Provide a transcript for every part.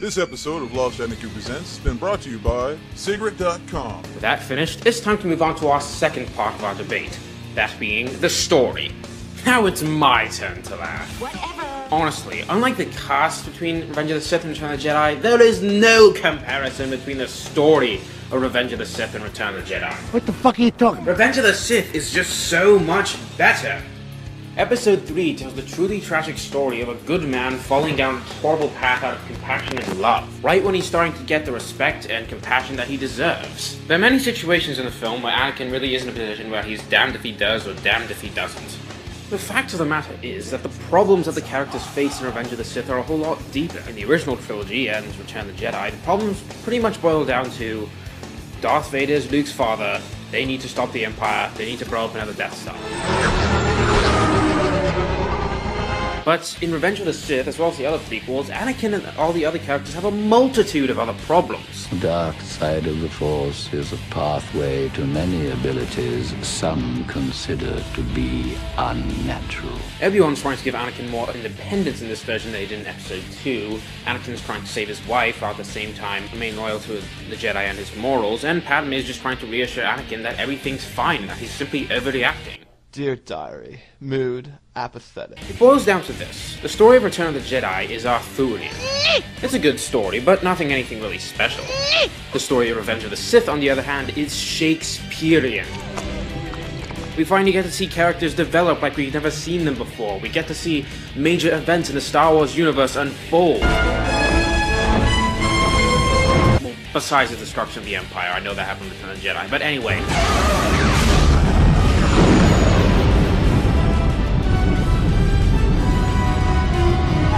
This episode of Lost Anakin Presents has been brought to you by Cigarette.com. With that finished, it's time to move on to our second part of our debate, that being the story. Now it's my turn to laugh. Whatever. Honestly, unlike the cast between Revenge of the Sith and Return of the Jedi, there is no comparison between the story of Revenge of the Sith and Return of the Jedi. What the fuck are you talking about? Revenge of the Sith is just so much better. Episode 3 tells the truly tragic story of a good man falling down a horrible path out of compassion and love, right when he's starting to get the respect and compassion that he deserves. There are many situations in the film where Anakin really is in a position where he's damned if he does or damned if he doesn't. The fact of the matter is that the problems that the characters face in Revenge of the Sith are a whole lot deeper. In the original trilogy and Return of the Jedi, the problems pretty much boil down to Darth Vader's Luke's father, they need to stop the Empire, they need to blow up another Death Star. But in Revenge of the Sith, as well as the other prequels, Anakin and all the other characters have a multitude of other problems. The dark side of the Force is a pathway to many abilities some consider to be unnatural. Obi-Wan's trying to give Anakin more independence in this version than he did in Episode 2. Anakin's trying to save his wife while at the same time remain loyal to the Jedi and his morals, and Padme is just trying to reassure Anakin that everything's fine, that he's simply overreacting. Dear Diary, mood apathetic. It boils down to this. The story of Return of the Jedi is Arthurian. It's a good story, but anything really special. The story of Revenge of the Sith, on the other hand, is Shakespearean. We finally get to see characters develop like we've never seen them before. We get to see major events in the Star Wars universe unfold. Well, besides the destruction of the Empire, I know that happened in Return of the Jedi, but anyway.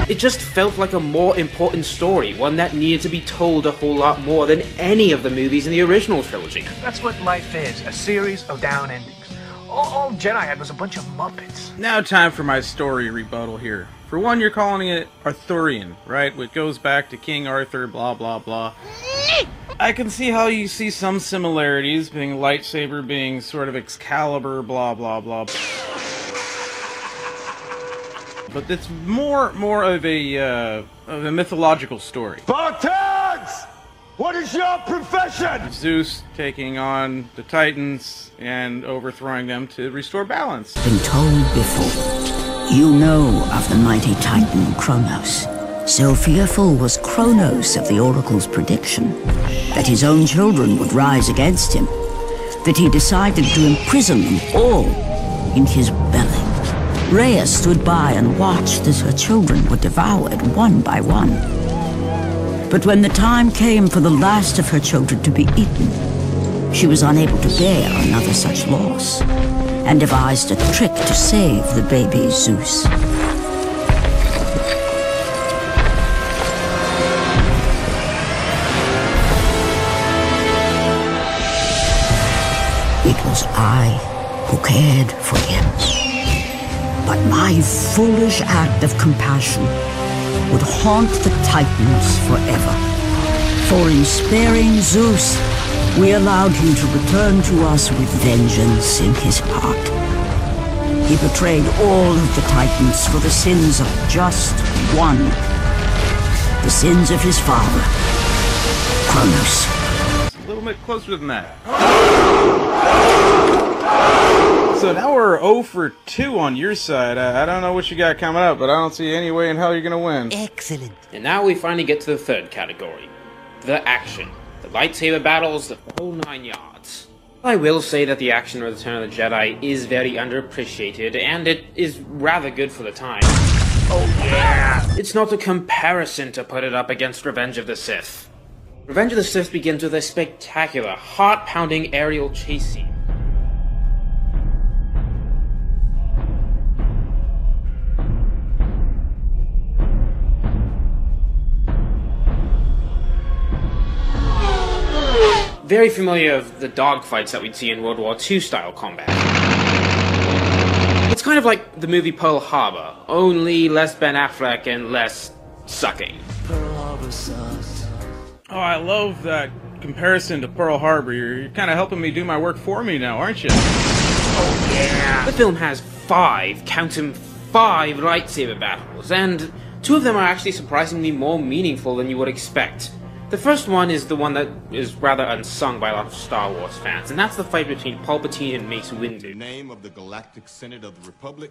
It just felt like a more important story, one that needed to be told a whole lot more than any of the movies in the original trilogy. That's what life is, a series of down endings. All Jedi had was a bunch of Muppets. Now time for my story rebuttal here. For one, you're calling it Arthurian, right? Which goes back to King Arthur, blah blah blah. I can see how you see some similarities, being lightsaber being sort of Excalibur, blah blah blah. But it's more of a mythological story. Spartans! What is your profession? Zeus taking on the Titans and overthrowing them to restore balance. Been told before. You know of the mighty Titan Kronos. So fearful was Kronos of the Oracle's prediction that his own children would rise against him, that he decided to imprison them all in his belly. Rhea stood by and watched as her children were devoured one by one. But when the time came for the last of her children to be eaten, she was unable to bear another such loss, and devised a trick to save the baby Zeus. It was I who cared for him. But my foolish act of compassion would haunt the Titans forever. For in sparing Zeus, we allowed him to return to us with vengeance in his heart. He betrayed all of the Titans for the sins of just one. The sins of his father, Kronos. It's a little bit closer than that. So now we're 0 for 2 on your side. I don't know what you got coming up, but I don't see any way in hell you're gonna win. Excellent. And now we finally get to the third category. The action. The lightsaber battles, the whole 9 yards. I will say that the action of Return of the Jedi is very underappreciated, and it is rather good for the time. Oh yeah! It's not a comparison to put it up against Revenge of the Sith. Revenge of the Sith begins with a spectacular, heart-pounding aerial chase scene. Very familiar of the dogfights that we'd see in World War II style combat. It's kind of like the movie Pearl Harbor, only less Ben Affleck and less sucking. Oh, I love that comparison to Pearl Harbor. You're kind of helping me do my work for me now, aren't you? Oh yeah! The film has 5, count 'em, 5 lightsaber battles, and Two of them are actually surprisingly more meaningful than you would expect. The first one is the one that is rather unsung by a lot of Star Wars fans, and that's the fight between Palpatine and Mace Windu. In the name of the Galactic Senate of the Republic,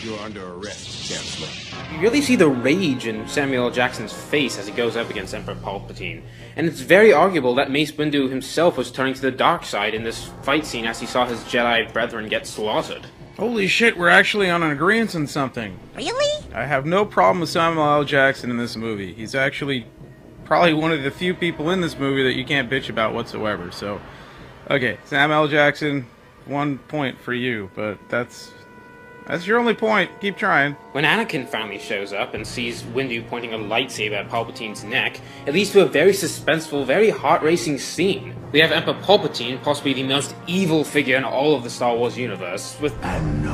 you're under arrest, Chancellor. You really see the rage in Samuel L. Jackson's face as he goes up against Emperor Palpatine, and it's very arguable that Mace Windu himself was turning to the dark side in this fight scene as he saw his Jedi brethren get slaughtered. Holy shit, we're actually on an agreement on something. Really? I have no problem with Samuel L. Jackson in this movie. He's actually probably one of the few people in this movie that you can't bitch about whatsoever. So, okay, Samuel L. Jackson, 1 point for you, but that's your only point. Keep trying. When Anakin finally shows up and sees Windu pointing a lightsaber at Palpatine's neck, it leads to a very suspenseful, very heart-racing scene. We have Emperor Palpatine, possibly the most evil figure in all of the Star Wars universe, with And know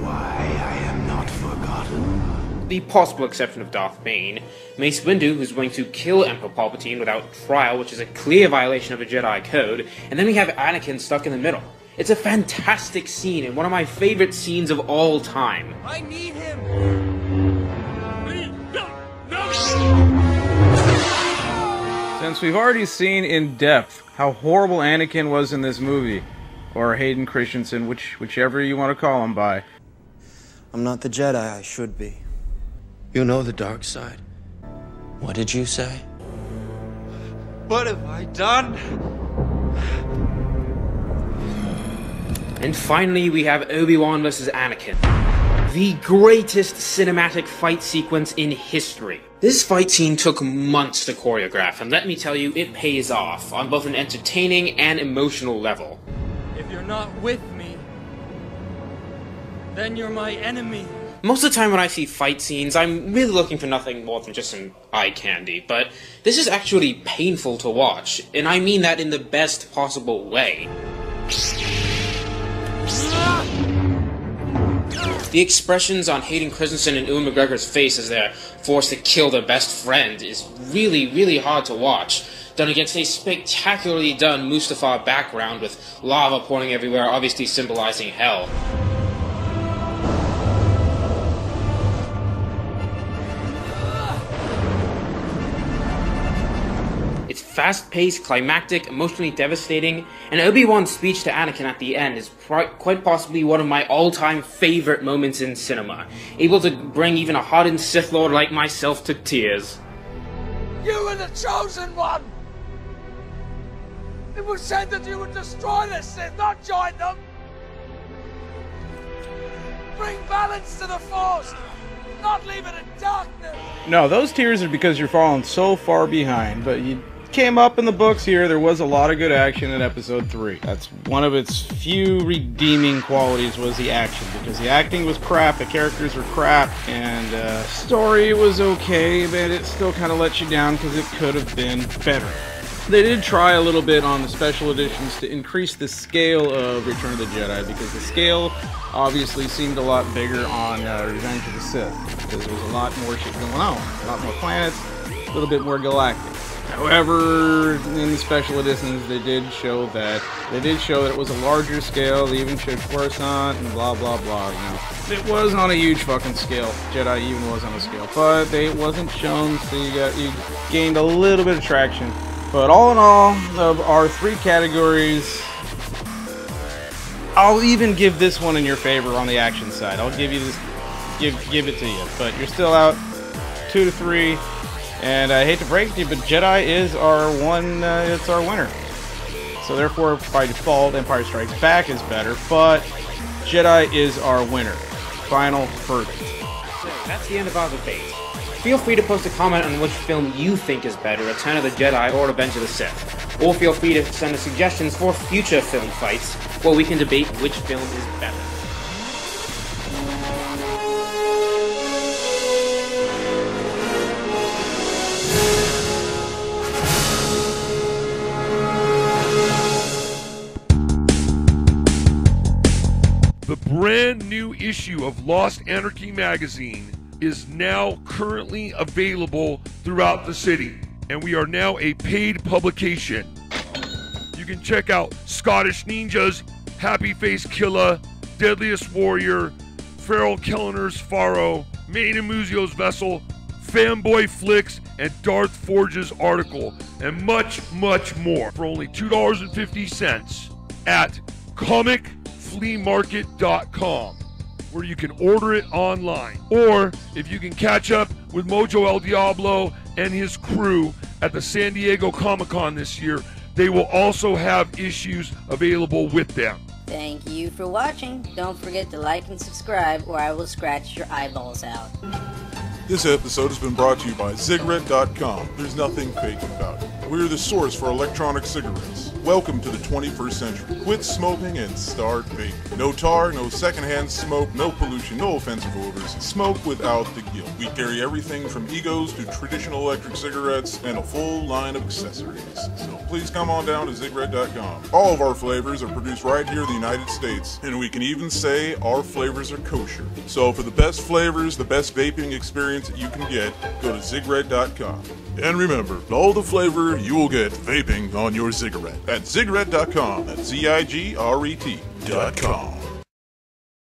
why I am not forgotten. the possible exception of Darth Bane, Mace Windu, who's going to kill Emperor Palpatine without trial, which is a clear violation of a Jedi code, and then we have Anakin stuck in the middle. It's a fantastic scene and one of my favorite scenes of all time. I need him! Since we've already seen in depth how horrible Anakin was in this movie, or Hayden Christensen, whichever you want to call him by. I'm not the Jedi I should be. You know the dark side. What did you say? What have I done? And finally, we have Obi-Wan vs. Anakin. The greatest cinematic fight sequence in history. This fight scene took months to choreograph, and let me tell you, it pays off on both an entertaining and emotional level. If you're not with me, then you're my enemy. Most of the time when I see fight scenes, I'm really looking for nothing more than just some eye candy, but this is actually painful to watch, and I mean that in the best possible way. The expressions on Hayden Christensen and Ewan McGregor's face as they're forced to kill their best friend is really, really hard to watch, done against a spectacularly done Mustafar background with lava pouring everywhere, obviously symbolizing hell. It's fast-paced, climactic, emotionally devastating, and Obi-Wan's speech to Anakin at the end is quite possibly one of my all-time favorite moments in cinema, able to bring even a hardened Sith Lord like myself to tears. You were the chosen one! It was said that you would destroy the Sith, not join them! Bring balance to the Force, not leave it in darkness! No, those tears are because you're falling so far behind, but you came up in the books here. There was a lot of good action in episode 3. That's one of its few redeeming qualities, was the action, because the acting was crap, the characters were crap, and story was okay, but it still kind of let you down because it could have been better. They did try a little bit on the special editions to increase the scale of Return of the Jedi, because the scale obviously seemed a lot bigger on Revenge of the Sith, because there was a lot more shit going on, a lot more planets, a little bit more galactic. However, in the special editions, they did show that it was a larger scale. They even showed Coruscant and blah blah blah. You know, it was on a huge fucking scale. Jedi even was on a scale, but it wasn't shown, so you gained a little bit of traction. But all in all, of our 3 categories, I'll even give this one in your favor on the action side. I'll give you this, give it to you. But you're still out 2 to 3. And I hate to break it to you, but Jedi is our it's our winner. So therefore, by default, Empire Strikes Back is better, but Jedi is our winner. Final verdict. So that's the end of our debate. Feel free to post a comment on which film you think is better, Return of the Jedi or Revenge of the Sith. Or feel free to send us suggestions for future film fights, where we can debate which film is better. The brand new issue of Lost Anarchy magazine is now currently available throughout the city, and we are now a paid publication. You can check out Scottish Ninjas, Happy Face Killer, Deadliest Warrior, Feral Kelliner's Pharaoh, Main and Muzio's Vessel, Fanboy Flicks, and Darth Forge's article, and much, much more for only $2.50 at comicfleamarket.com, where you can order it online. Or if you can catch up with Mojo El Diablo and his crew at the San Diego Comic-Con this year, they will also have issues available with them. Thank you for watching. Don't forget to like and subscribe, or I will scratch your eyeballs out. This episode has been brought to you by Cigarette.com. There's nothing fake about it. We're the source for electronic cigarettes. Welcome to the 21st century. Quit smoking and start vaping. No tar, no secondhand smoke, no pollution, no offensive odors. Smoke without the guilt. We carry everything from egos to traditional electric cigarettes and a full line of accessories. So please come on down to Cigarette.com. All of our flavors are produced right here in the United States, and we can even say our flavors are kosher. So for the best flavors, the best vaping experience that you can get, go to Cigarette.com. And remember, all the flavor you will get vaping on your cigarette at Cigarette.com. That's Zigret.com.